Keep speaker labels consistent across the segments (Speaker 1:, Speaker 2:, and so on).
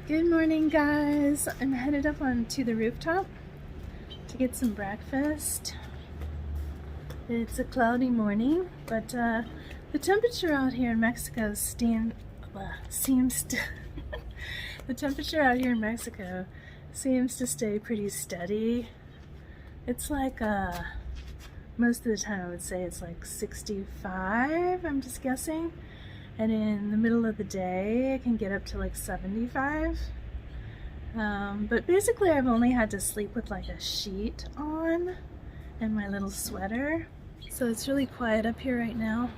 Speaker 1: Good morning, guys. I'm headed up onto the rooftop to get some breakfast. It's a cloudy morning, but the temperature out here in Mexico seems to the temperature out here in Mexico seems to stay pretty steady. It's like most of the time I would say it's like 65, I'm just guessing. And in the middle of the day, it can get up to like 75. But basically, I've only had to sleep with like a sheet on and my little sweater. So it's really quiet up here right now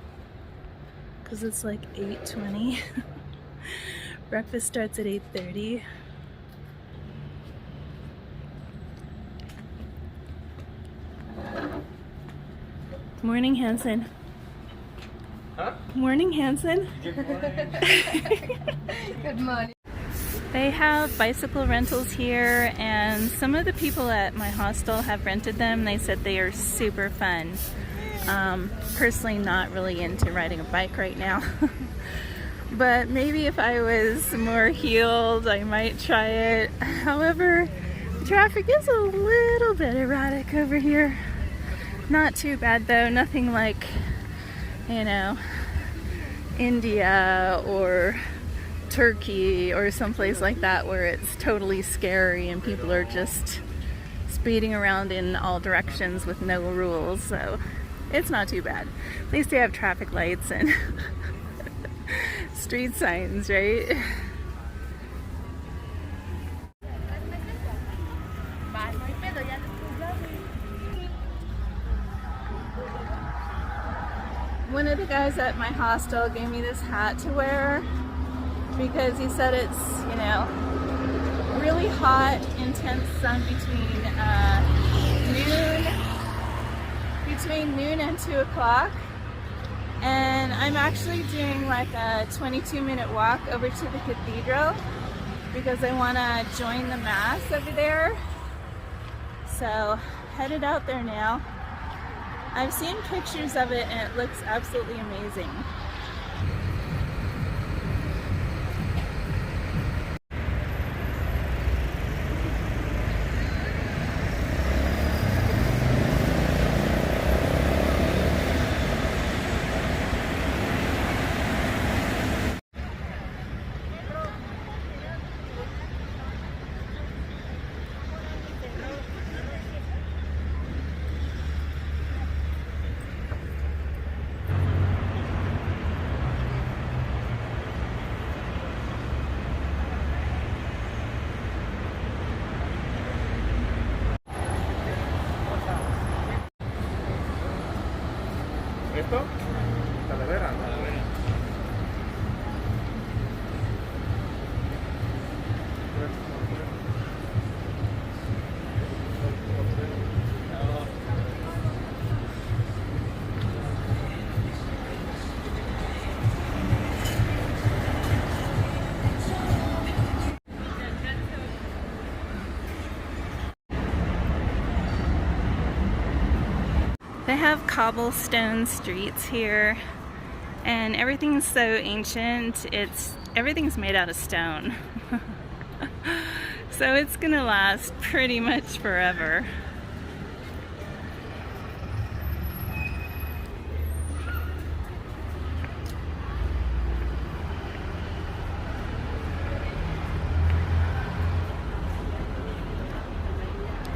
Speaker 1: because it's like 8:20. Breakfast starts at 8:30. Morning, Hanson.
Speaker 2: Huh?
Speaker 1: Morning, Hanson.
Speaker 2: Good morning.
Speaker 1: Good morning. They have bicycle rentals here, and some of the people at my hostel have rented them. They said they are super fun. Personally, not really into riding a bike right now. But maybe if I was more healed, I might try it. However, the traffic is a little bit erratic over here. Not too bad though, nothing like, you know, India or Turkey or someplace like that where it's totally scary and people are just speeding around in all directions with no rules. So it's not too bad. At least they have traffic lights and street signs, right? One of the guys at my hostel gave me this hat to wear because he said it's, you know, really hot, intense sun between noon and 2 o'clock. And I'm actually doing like a 22-minute walk over to the Cathedral because I want to join the mass over there. So headed out there now. I've seen pictures of it and it looks absolutely amazing.
Speaker 2: ¿Esto? Talavera, ¿no?
Speaker 1: They have cobblestone streets here, and everything's so ancient. Everything's made out of stone. So it's gonna last pretty much forever.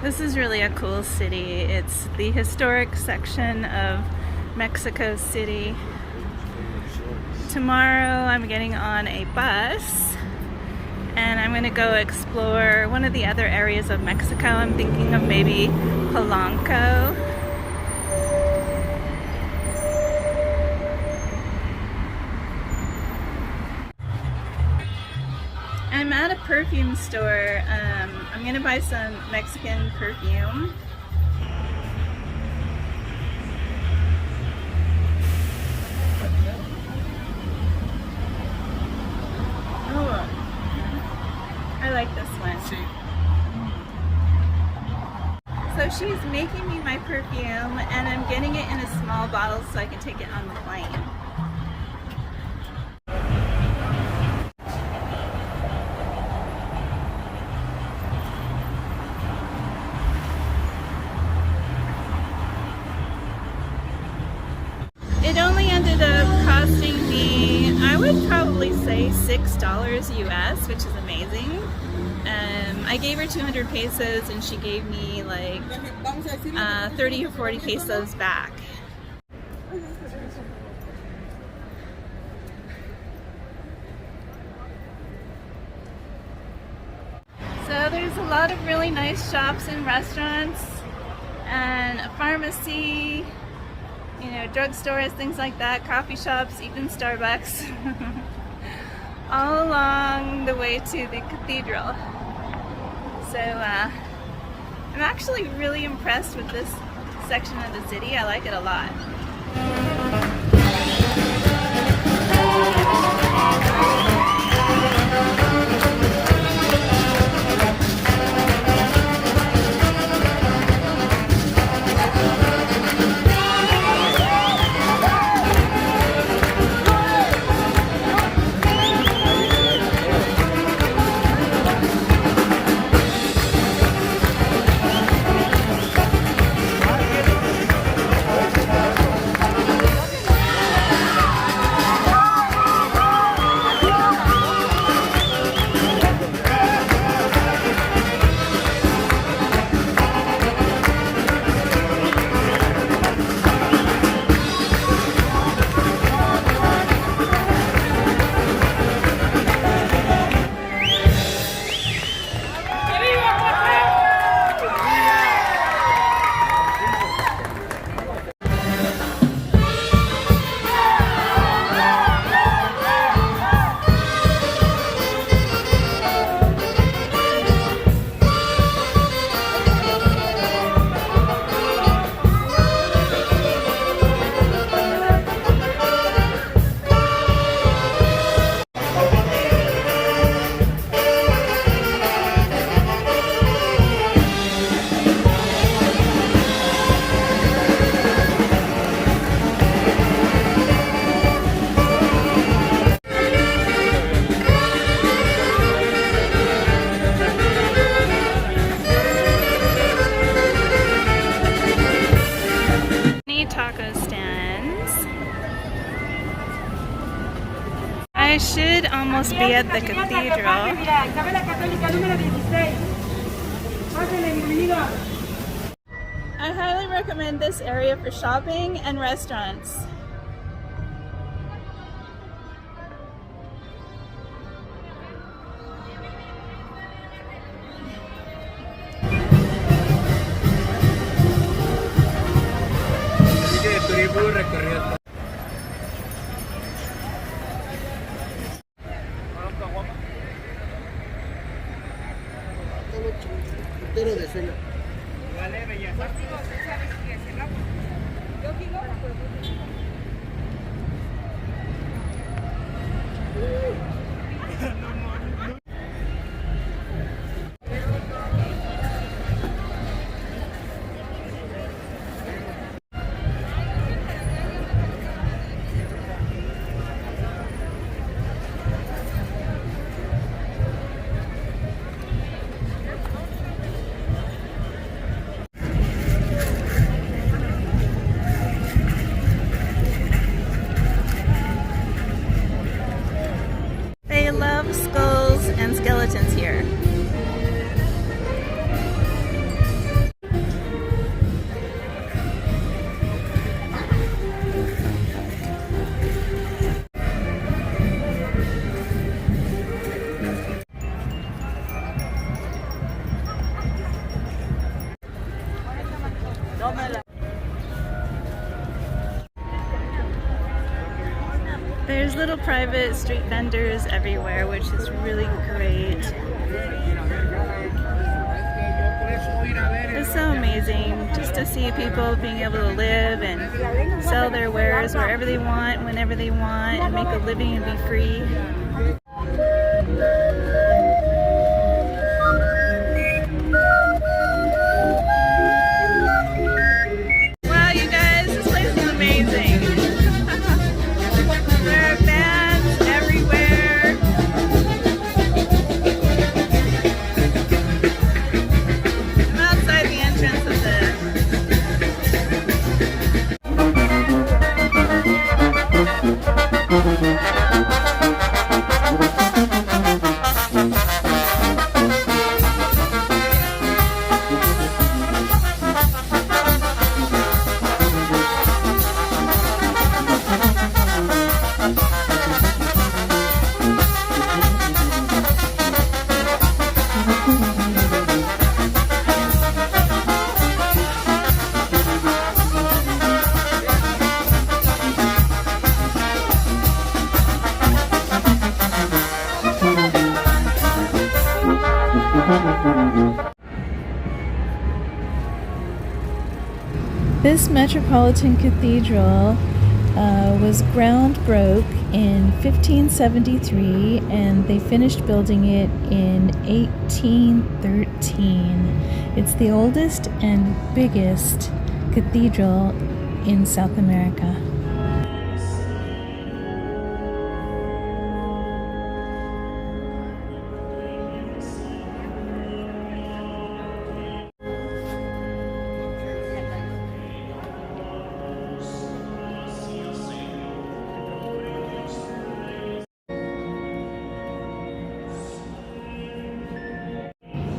Speaker 1: This is really a cool city. It's the historic section of Mexico City. Tomorrow I'm getting on a bus and I'm gonna go explore one of the other areas of Mexico. I'm thinking of maybe Polanco. I'm at a perfume store. I'm gonna buy some Mexican perfume. Oh, I like this one. So she's making me my perfume and I'm getting it in a small bottle so I can take it on the plane.
Speaker 3: charging me, I would probably say $6 US, which is amazing. I gave her 200 pesos and she gave me like 30 or 40 pesos back. So there's a lot of really nice shops and restaurants and a pharmacy, you know, drugstores, things like that, coffee shops, even Starbucks, all along the way to the cathedral. So I'm actually really impressed with this section of the city. I like it a lot. Taco stands. I should almost be at the cathedral. I highly recommend this area for shopping and restaurants. They love skulls and skeletons here. There's little private street vendors everywhere, which is really great. It's so amazing just to see people being able to live and sell their wares wherever they want, whenever they want, and make a living and be free. Wow, you guys, this place is amazing. There are fans everywhere. I'm outside the entrance of the
Speaker 1: This Metropolitan Cathedral was ground broke in 1573 and they finished building it in 1813. It's the oldest and biggest cathedral in South America.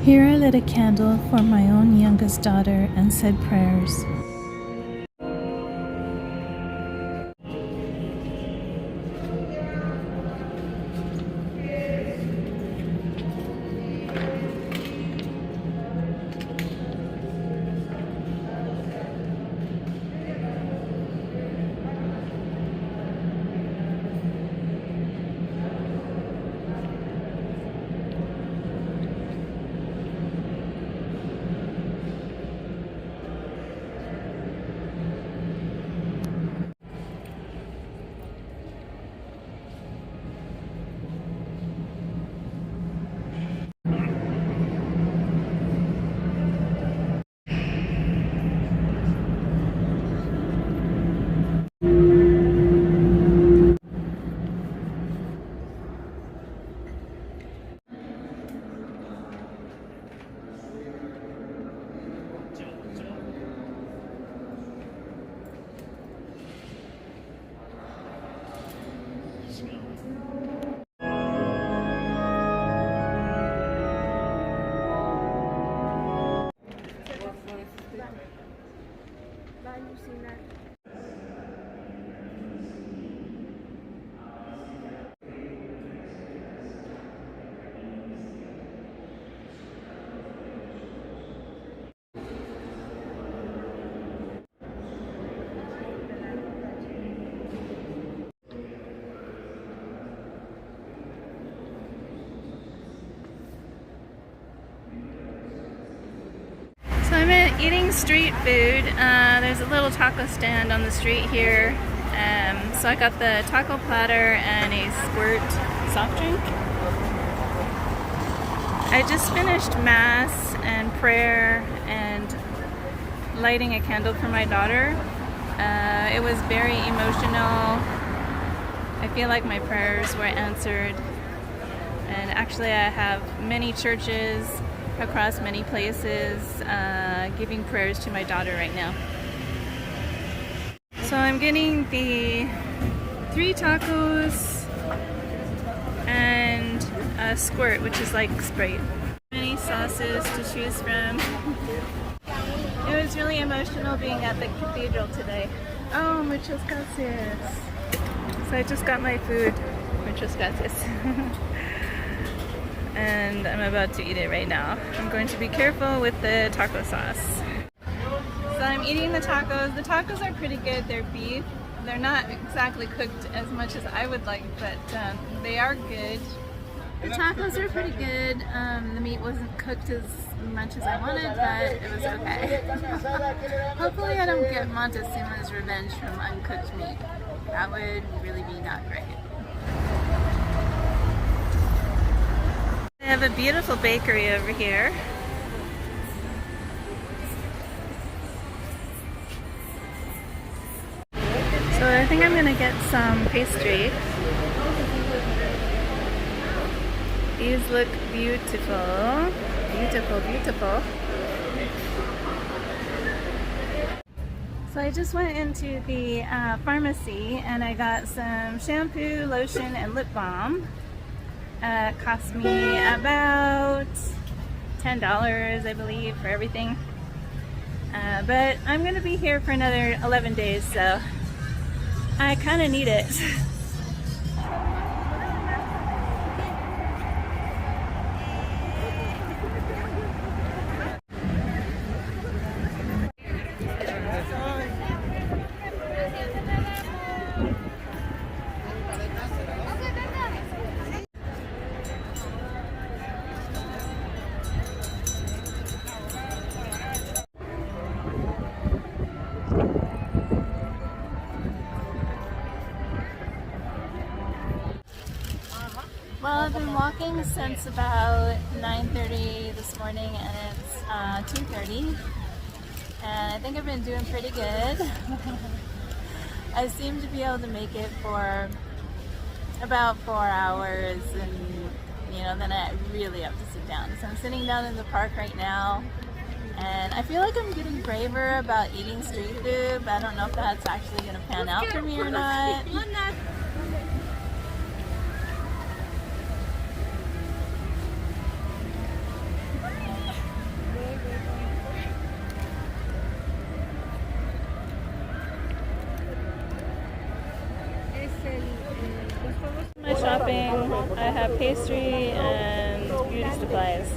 Speaker 1: Here I lit a candle for my own youngest daughter and said prayers.
Speaker 3: So I'm eating street food. There's a little taco stand on the street here. So I got the taco platter and a squirt soft drink. I just finished Mass and prayer and lighting a candle for my daughter. It was very emotional. I feel like my prayers were answered. And actually I have many churches across many places giving prayers to my daughter right now. So I'm getting the 3 tacos and a squirt, which is like Sprite. Many sauces to choose from. It was really emotional being at the cathedral today. Oh, muchas gracias. So I just got my food. Muchas gracias. And I'm about to eat it right now. I'm going to be careful with the taco sauce. So I'm eating the tacos. The tacos are pretty good. They're beef. They're not exactly cooked as much as I would like, but they are good. The tacos are pretty good. The meat wasn't cooked as much as I wanted, but it was okay. Hopefully I don't get Montezuma's revenge from uncooked meat. That would really be not great. I have a beautiful bakery over here. So I think I'm gonna get some pastry. These look beautiful. Beautiful, beautiful. So I just went into the pharmacy and I got some shampoo, lotion, and lip balm. It cost me about $10, I believe, for everything. But I'm going to be here for another 11 days, so I kind of need it. walking since about 9:30 this morning and it's 2:30 and I think I've been doing pretty good. I seem to be able to make it for about 4 hours and then I really have to sit down. So I'm sitting down in the park right now and I feel like I'm getting braver about eating street food, but I don't know if that's actually going to pan out for me or not. My shopping, I have pastry and beauty supplies.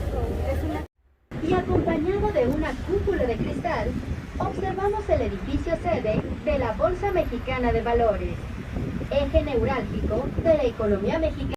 Speaker 4: Y acompañado de una cúpula de cristal, observamos el edificio sede de la Bolsa Mexicana de Valores, eje neurálgico de la economía mexicana.